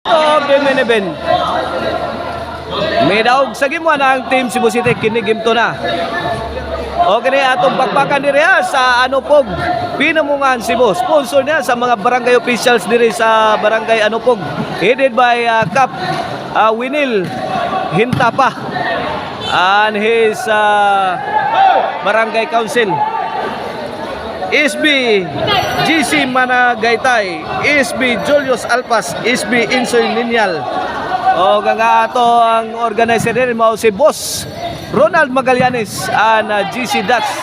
Of the main event. May daog sa game 1 ang Team Cebu City. Kini game 2 na. Okay na atong bakbakan diri sa Anupog, Pinamungan, Cebu. Sponsor niya sa mga barangay officials diri sa barangay Anupog. Headed by Cap Winil Hintapa and his barangay council. SB GC Managaytay, SB Julius Alpas, SB Insoy Linyal. O nga ato ang organizer din mao si Boss Ronald Magallanes and GC Dats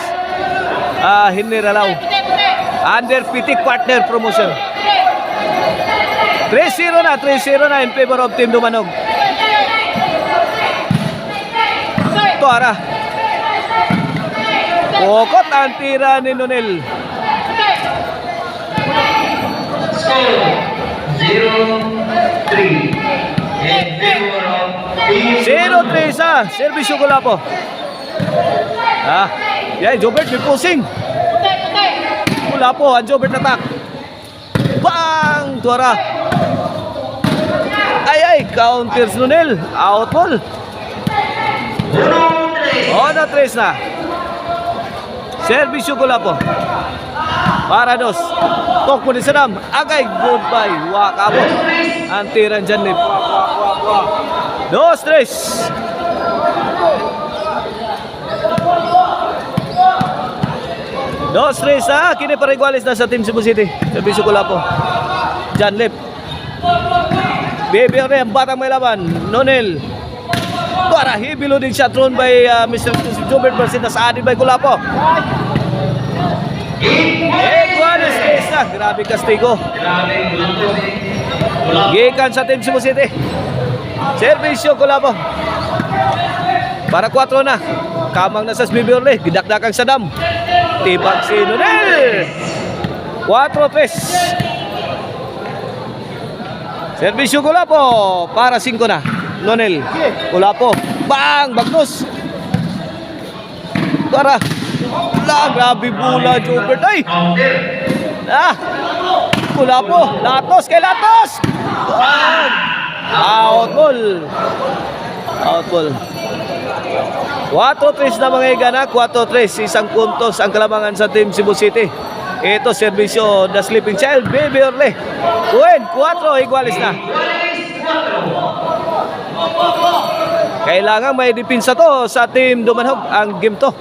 Hiniralaw under PT Partner Promotion. 3-0 na in favor of Team Dumanog. Tuara Kokot ang tira ni Nonel. 0-3 sa Servisyo Kulapo. Yan, Jobert may pusing. Kulapo, ang Jobert attack. Bang! Tuara. Ay, counters Nonel. Out ball. 1-3 na. Servisyo Kulapo. Para dos. Tok mo ni Sadam. Agay, goodbye. Wakabot. Ang tiran dyan ni 2-3. Kini para igualis na sa Team Cebu City. Servisyo Kulapo. Jan Lip. Bebe ang batang may laban. Nonel. Para hibilo din siya thrown by Mr. Jobert Barcina sa added by Kulapo. Igualis na. Grabe kastigo. Gikan sa Team Cebu City. Servisyo Kulapo. Para 4 na. Kamang na sa Bibi Orle. Gidakdakang Sadam. Tibag si Nonel. 4-3. Servisyo Kulapo. Para 5 na. Nonel. Kulapo. Bang! Bagnos. Para. Grabe bula Jobert. Ay! Kulapo. Latos kay Latos. Out ball. 4-3 na mga igana. 4-3. Isang puntos ang kalamangan sa Team Cebu City. Ito servisyo The Sleeping Child, Baby Orle. 4 igualis na. Kailangan may dipinsa to sa Team Dumanhog ang game to.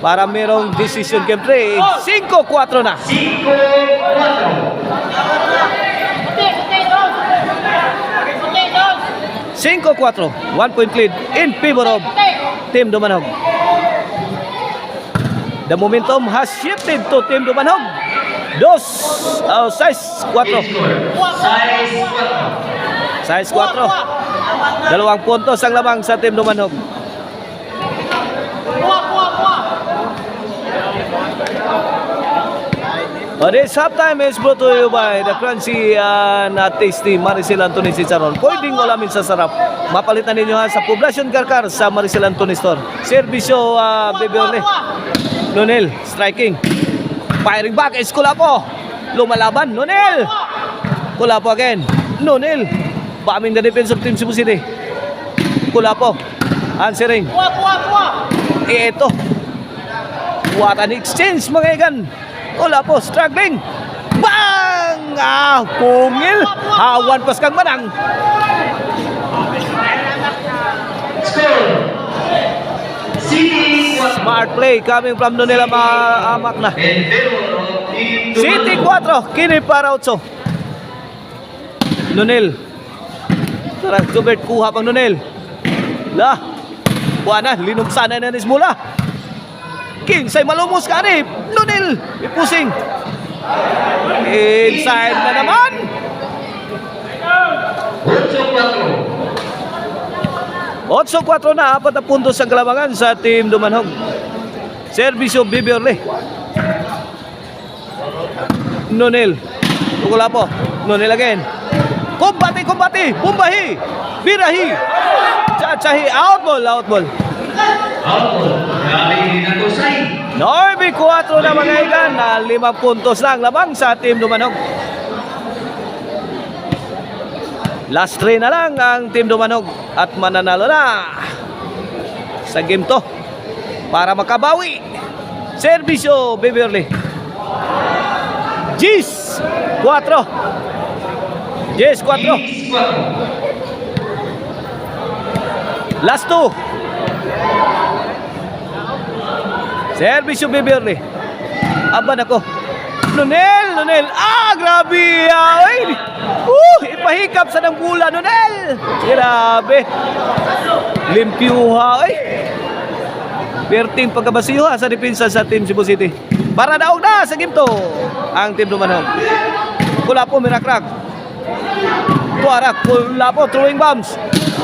Para merong decision game 3. 5-4 na. 5-4. 1 point lead in favor of Team Dumanhog. The momentum has shifted to Team Dumanhog. 6-4. 6-4. 2 puntos ang lamang sa Team Dumanhog. This halftime is brought to you by the crunchy na tasty Maricel Anthony Chicharon. Pwedeng ulamin sa sarap. Mapalitan ninyo sa Poblacion Karkar sa Maricel Anthony Store. Servisyo Baby Orle. Nonel, striking. Firing back is Kulapo. Lumalaban, Nonel. Kulapo again. Nonel. Bombing the defense of Team Cebu City. Kulapo. Answering. Ito. What an exchange mga igan. Kulapo struggling. Bang! Pungil. Hawan pas kang manang. Smart play coming from Nonel Amak na. City 4. Kini para 8. Nonel. Tara, Jobert kuha pang Nonel. Buwana, linumsanan na ni Smula. Kinsay malumos ka ni Nonel. Ipusing. Inside na naman. 8-4 na. 4 na puntos ang kalamangan sa Team Dumanhog. Servisyo Baby Orle. Nonel. Kulapo. Nonel again. Kumbati. Bumbahi. Birahi. Chachahi. Out ball. 9-4 na mga igan na 5 puntos lang lamang sa Team Dumanhog. Last 3 na lang ang Team Dumanog at mananalo na sa game to para makabawi. Servisyo Beverly. Gis 4. Gis 4. Last 2. Servisyo Beverly. Aban ako. Nonel. Ah, grabe. Ay. Ipahikap sa ng bula, Nonel. Grabe. Limpyuha, ay. Perting pagkabasiyuha sa depensa sa Team Cebu City. Para daog na sa game to ang Team Dumanog. Kulapo, Mirakrak. Tuarak, Kulapo, throwing bombs.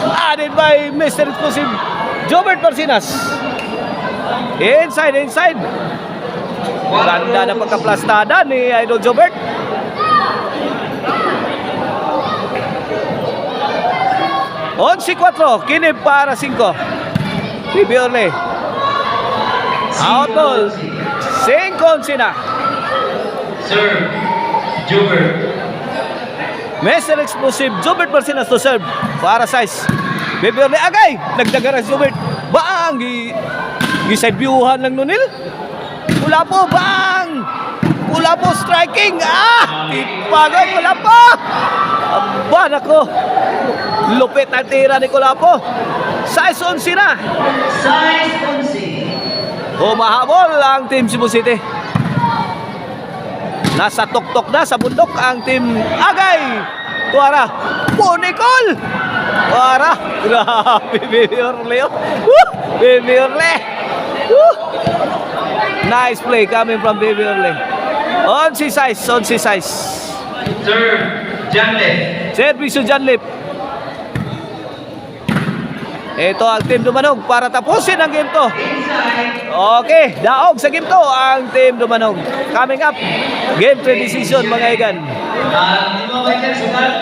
Added by Mr. Explosive Jobert Marcinas. Inside. Ganda na pagkaplastada ni Idol Jobert. Onsi 4, kinib para 5. Bibiorle. Out ball. 5 na. Serve, Jobert. Mr. Explosive Jobert Marcinas to serve para size. Bibiorle agay. Nagdagara si Jobert. Baang giside viewhan lang Nonil. Kulapo bang. Kulapo striking. Ipagay Kulapo. Aba nako. Lupit ang tira ni Kulapo. Size 11 na. Size 11. Humahabol ang Team Cebu City. Nasa tuktok na sa bundok ang Team Agay. Tuara. Punikol. Tuara. Grabe. Baby Orleo. Baby Orle. Nice play coming from Baby Orle. On si size. Serve, Janlip. Servisyo Janlip. Ito ang Team Dumanog para tapusin ang game to. Inside. Okay, daog sa game to ang Team Dumanog. Coming up, game 3 decision mga igan. Lima ba yan, sukat?